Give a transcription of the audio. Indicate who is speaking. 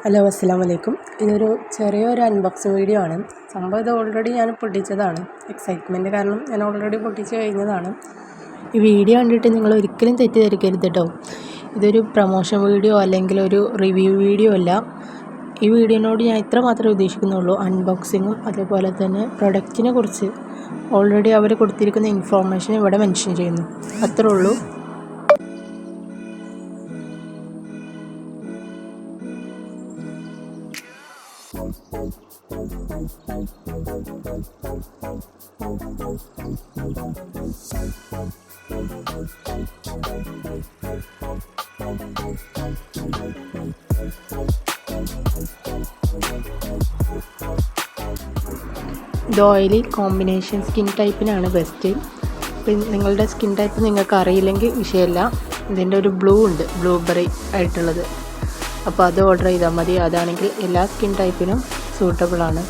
Speaker 1: Hello അസ്സലാമു അലൈക്കും. ഇതൊരു ചെറിയൊരു അൺബോക്സിങ് വീഡിയോ ആണ്. സംഭവം ഇത് ഓൾറെഡി ഞാൻ പൊട്ടിച്ചതാണ്. എക്സൈറ്റ്മെൻറ്റ് കാരണം ഞാൻ ഓൾറെഡി പൊട്ടിച്ച് കഴിഞ്ഞതാണ്. ഈ വീഡിയോ കണ്ടിട്ട് നിങ്ങൾ ഒരിക്കലും തെറ്റിദ്ധരിക്കരുത് കേട്ടോ. ഇതൊരു പ്രൊമോഷൻ വീഡിയോ അല്ലെങ്കിൽ ഒരു റിവ്യൂ വീഡിയോ അല്ല. ഈ വീഡിയോനോട് ഞാൻ ഇത്ര മാത്രമേ ഉദ്ദേശിക്കുന്നുള്ളൂ. അൺബോക്സിങ്ങും അതേപോലെ തന്നെ പ്രൊഡക്റ്റിനെ കുറിച്ച് ഓൾറെഡി അവർ കൊടുത്തിരിക്കുന്ന ഇൻഫോർമേഷൻ ഇവിടെ മെൻഷൻ ചെയ്യുന്നു, അത്രേ ഉള്ളൂ. ഇത് ഓയിലി കോമ്പിനേഷൻ സ്കിൻ ടൈപ്പിനാണ് ബെസ്റ്റ്. ഇപ്പം നിങ്ങളുടെ സ്കിൻ ടൈപ്പ് നിങ്ങൾക്ക് അറിയില്ലെങ്കിൽ വിഷയമില്ല. ഇതിൻ്റെ ഒരു ബ്ലൂ ഉണ്ട്, ബ്ലൂബെറി ആയിട്ടുള്ളത്. അപ്പോൾ അത് ഓർഡർ ചെയ്താൽ മതി. അതാണെങ്കിൽ എല്ലാ സ്കിൻ ടൈപ്പിനും സൂട്ടബിളാണ്.